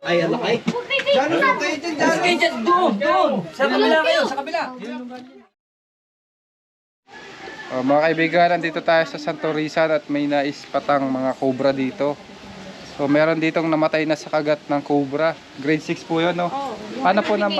Ay, ang laki. Diyan kayo dyan, dyan. Kayo dyan, doon. Sa kabila kayo, sa kabila. Mga kaibigan, nandito tayo sa Santo Rizal at may naispatang mga cobra dito. So meron ditong namatay na sa kagat ng cobra. Grade 6 po yun, no? Oh, Paano po na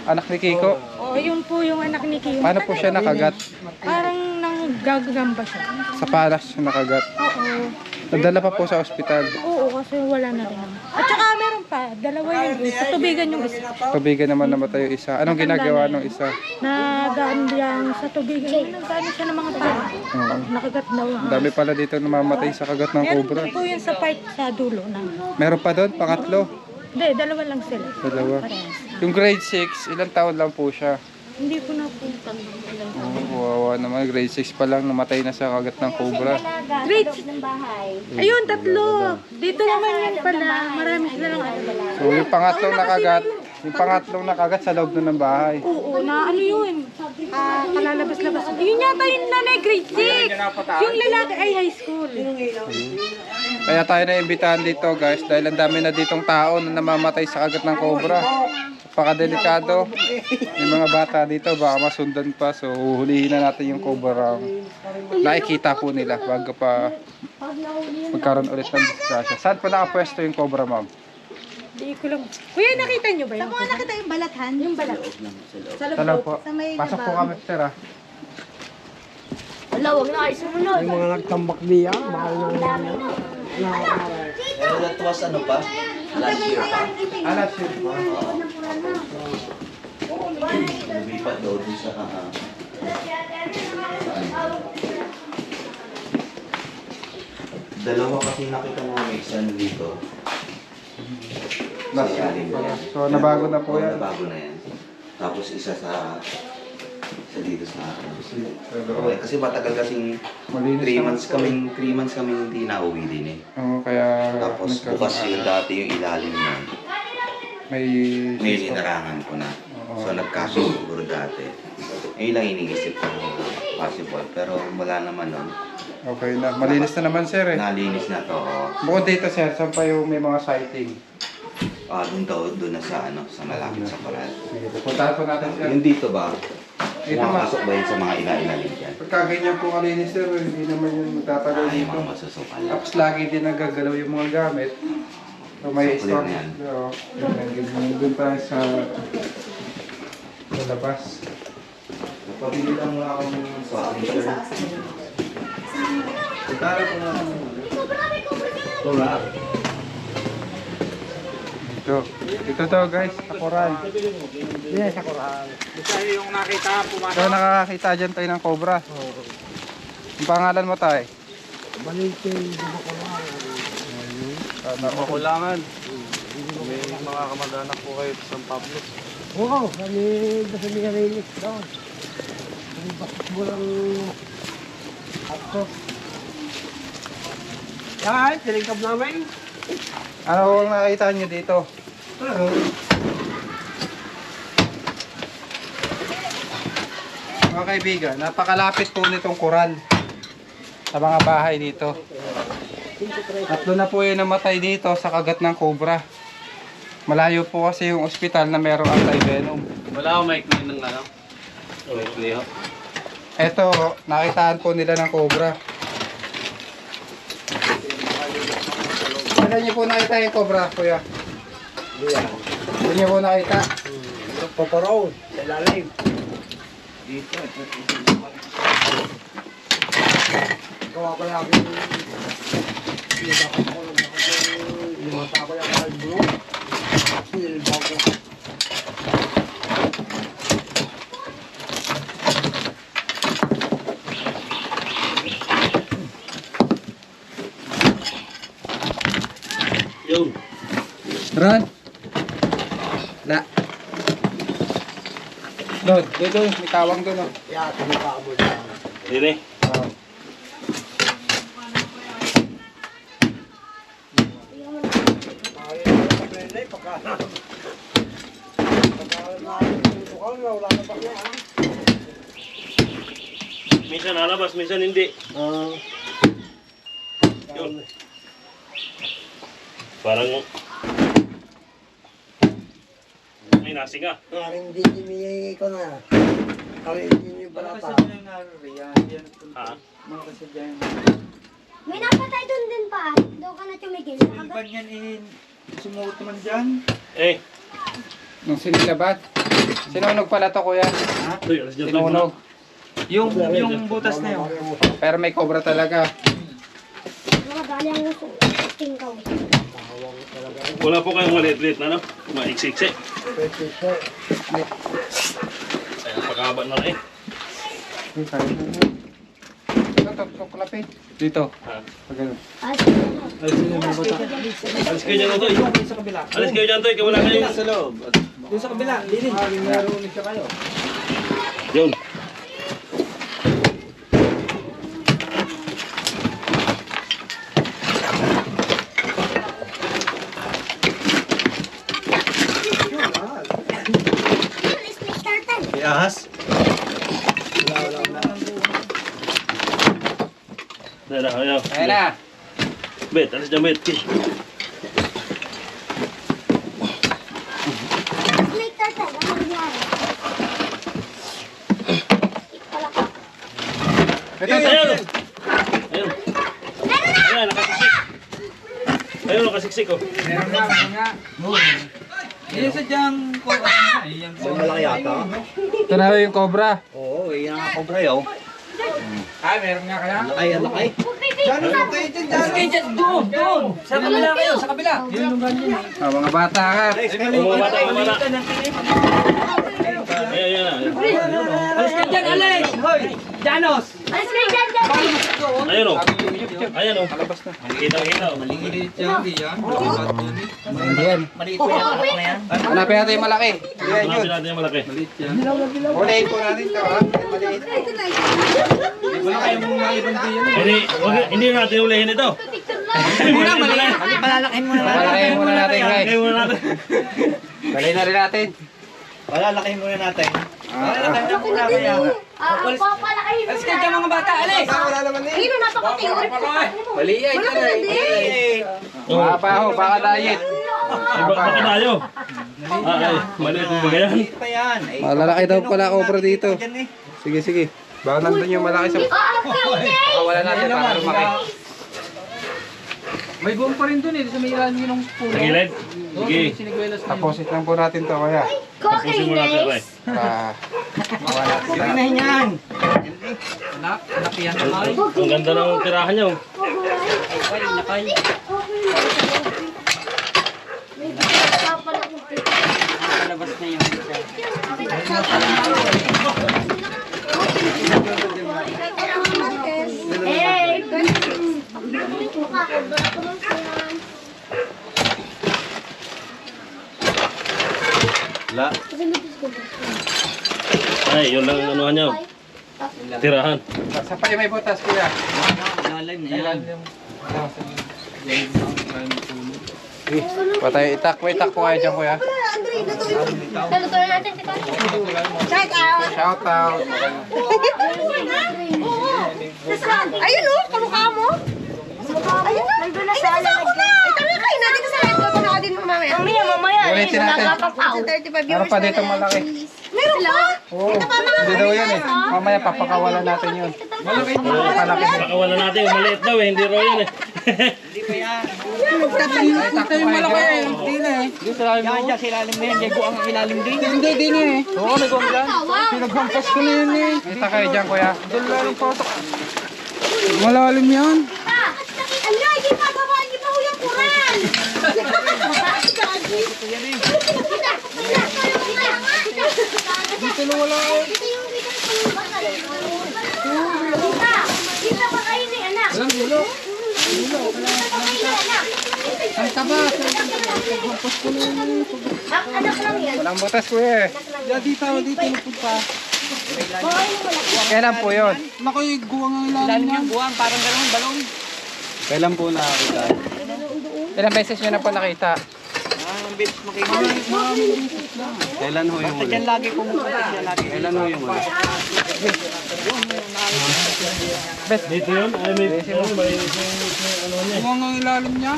anak ni Kiko? oh, yun po yung anak ni Kiko. Paano po siya nakagat? Parang nanggagamba siya. Sa palas siya nakagat. Oo. Nadala pa po sa ospital. Oo, kasi wala na rin naman. At saka meron pa, dalawa yung isa. Tubigan yung isa. Tubigan naman namatay yung isa. Anong ginagawa ng isa? Nagaan diyan sa tubigan. Nagdaan siya ng mga tao. Oo. Nakagat daw. Ang dami pala dito namamatay sa kagat ng Meron cobra. po yun sa part sa dulo na. Meron pa doon, pangatlo. Hindi, dalawa lang sila. Dalawa. Parehas. Yung grade 6, ilang taon lang po siya? Hindi ko na po tandang ilang Oh, kawawa naman, grade 6 pa lang namatay na sa kagat ng cobra. Great. Ayun, tatlo. Dito naman yun pala. Marami sila lang. So yung pangatlong nakagat sa loob na ng bahay. Oo, na ano yun? Kalalabas-labas. Yun yata yung nanay, grade 6. Yung lalaki ay high school. Kaya tayo na imbitahan dito guys dahil ang dami na ditong tao na namamatay sa kagat ng cobra. Napakadelikado. May mga bata dito baka masundan pa, so huhulihin na natin yung cobra. Nakikita po nila bago pa magkaroon ulit ng disgrasya. Saan pa nakapwesto yung cobra, ma'am? Hindi ko lang. Kuya, nakita nyo ba yun? Saan mo nakita yung balathan? Yung balat. Talaw po. Pasok po kami, sir, ah. Wala, wag na kayo sumunod. Yung mga nagtambak diya, mahal na Pero that was ano pa? Last year pa. Alas yun po. Lumipat daw dun sa... Dalawa kasi nakita namin isa dito. Sa ilalim na yan. So nabago na po yan. Nabago na yan. Tapos isa sa dito sa Pero, kasi matagal kasing malinis 3 naman months po. kaming hindi nauwi din eh. Oo, kaya Tapos nagkaroon- bukas yung dati yung ilalim na may may linarangan ko na. So nagkaso siguro dati. Ayun lang iniisip ko possible. Pero wala naman nun. Okay na. Malinis na naman, sir, eh. Nalinis na to. Bukod dito, sir, saan pa yung may mga sighting? Doon na sa sa malapit sa koral. Sige, puntahan po natin, sir. Yung dito ba? Ito, Pumapasok ba yun sa mga ilalim dyan? Pagka ganyan po kalinis, sir, hindi naman yung magtatagal Ay, dito. mga masusukal. Tapos lagi din nagagalaw yung mga gamit. So may So, store. clear na yan. Oo. Doon pa sa labas. Pabili lang muna ako ng furniture. Itara ko na. Wala. Ito daw guys, sa koral. Yes, sa Koran. Basta yung nakita, pumasok. So nakakakita dyan tayo ng cobra. Ang pangalan mo tayo? Balikin, di ba Koran? Makulangan. May mga kamag-anak po kayo sa San Pablo. Oo, kami sa Miguelinis doon. Kami basketball ang actor. Yan, tinigab namin. Ano ang nakita nyo dito? Mga kaibigan, napakalapit po nitong koral sa mga bahay dito. Tatlo na po yung namatay dito sa kagat ng cobra. Malayo po kasi yung ospital na merong anti-venom. Wala akong maikli ng ano. Maikli ho. Eto, nakitaan po nila ng cobra. Kailan niyo po nakita yung cobra, kuya? Hindi niyo po nakita? Poporow, sa ilalim. Dito. Gawa ko lang yung nilibakot ko lang limata ko yung kalbro. Nilibak ko. Yung. Ron? La. Doon, may tawang doon. Oh. Yan, tinibak mo dyan. Dire. Oh. Minsan nalabas, minsan hindi. Yun. Parang May nasinga. Maring hindi ko na. Kami hindi yung balata. Ha? May napatay doon din pa. Doon ka na tumigil. Sumuot naman dyan. Eh. Nung sinilabat. Sinunog pala to kuya. Uy, alas dyan. Sinunog. Yung butas na yun. Pero may cobra talaga. Mga gali ang uso. Tingkaw. Wala po kayong maliit-liit na, no? Maiksi-iksi. Ayan, pagkaba na rin. Ito, klapi. Dito. Ha? Pagano. Alis kayo dyan, Toy. Alis kayo dyan, Toy. Kaya wala kayong... Doon sa kabila, linin. Yun. Ahas. Dara, ayaw. Ayan na. Bet, alis dyan, Bet. Snake turtle. Ano nangyari? Palaka. Ito. Ayun! Ayun. Ayan, nakasiksik. Ayun, nakasiksik, oh. Meron nga. Yung sadyang Malaki yata. Ito na yung cobra. Oo, yan ang cobra yun. meron nga kaya? Ay, ang laki. Alis kayo dyan, doon. Sa kabila kayo, sa kabila. Mga bata ka. Umabata, umabata. Ayan, ayan. Alis kayo dyan, alis. Hoy, Janos. Alis kayo dyan, dyan. Ayun, oh. Ayan, oh. Kita-kita, oh. Ayan. Hanapin natin yung malaki. Ayan yun. Hanapin natin yung malaki. Unahin po natin ito ha. Maliit. Hindi natin ulihin ito. Palalakin mo na. Palalakin muna natin guys. Palalakin muna natin. Balay na rin natin. Palalakihin muna natin. Papalakayin mo Alis kayo dyan mga bata, alis. Ayun na, napakatiyo. Maliit ka na eh. Mahaba ho, baka diet. Baka tayo. Ay, maliit mo ba yan? Pa yan. Malalaki daw pala cobra dito. Sige, sige. Baka nandun yung malaki sa... Baka wala natin para lumaki. May buong pa rin doon eh. Sa may ilalim yun ng puno. Sa gilid? Sige. Sinigwelas na yun. Taposit lang po natin to kaya. Tapusin mo natin, Ray. Mawala sila. yan. Anak, nakiyan na kayo. Ang ganda ng tirahan niyo. Labas na yun. La. Ay, yun lang ang anuhan niyo. Tirahan. Sa pa may butas kuya. Lalim na yan. Patay itak. May itak po kayo dyan kuya. Salutuin natin si Tati. Shout out. Shout out. Ayun oh, kamukha mo. Ayun na. Nandun na sa lalagyan. Ay, tama kayo na. Dito sa red ko. Baka din mo mamaya. Mamaya. Ulitin natin. Sa 35 Meron viewers pa dito malaki. Meron pa? Oo. Hindi daw yan eh. Mamaya papakawalan natin yun. Malaki. Baka wala natin. Maliit daw eh. Hindi raw yan eh. Itak yung malaki eh. Hindi na eh. Yan dyan, sa ilalim na yan. Diyan ang ilalim din. Hindi din eh. Oo, may guwang dyan. Pinaghampas ko na yun eh. Itak kayo dyan kuya. Doon lang yung patok. Malalim yan. Ano, hindi pa baba, hindi pa huyang kuran. Dito na wala eh. Dito pa kayo ni anak. Walang gulo. Dito pa kayo ni anak. Ang taba. Pinaghampas ko na yun eh. Anak lang yan. Walang butas kuya eh. Dito napunta. Kailan po yun? Naku, yung guwang ang ilalim yung guwang. Parang gano'n, balon. Kailan po nakakita? Ilang beses nyo na po nakita? Ang bilis makikita. Kailan ho yung Basta dyan lagi pumunta. Dyan lagi. Kailan ho yung Dito yun? Ay, may ano niya. Guwang ang ilalim niya.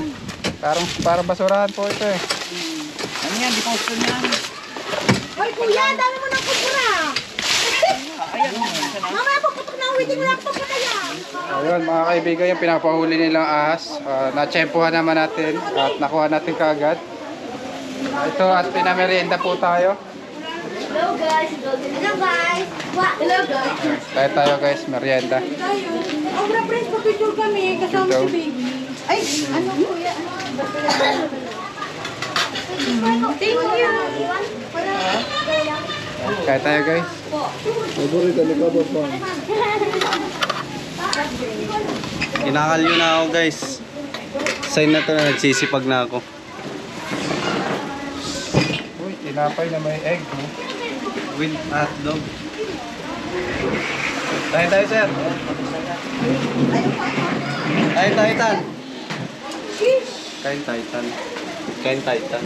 Parang basurahan po ito eh. Ano yan, di poster niyan. Hoy, kuya, dami mo ng kumpura. Mamaya pagputok na uwi, di mo lang pagpataya. Ayun mga kaibigan, yung pinapahuli nilang ahas. Natsempuhan naman natin at nakuha natin kaagad. Ito at pinamerienda po tayo. Hello guys. Hello guys. Hello guys. Tayo guys, merienda. Tayo. Obra, friends, pagpicture kami kasama Ikaw. si baby. Ay, ano kuya? Thank you. Kaya tayo guys. Kinakalyo na ako guys. Sign na to na nagsisipag na ako. Uy, tinapay na may egg. Oh. With hotdog. Tayo sir. Kain Titan. Kain Titan. Kain Titan.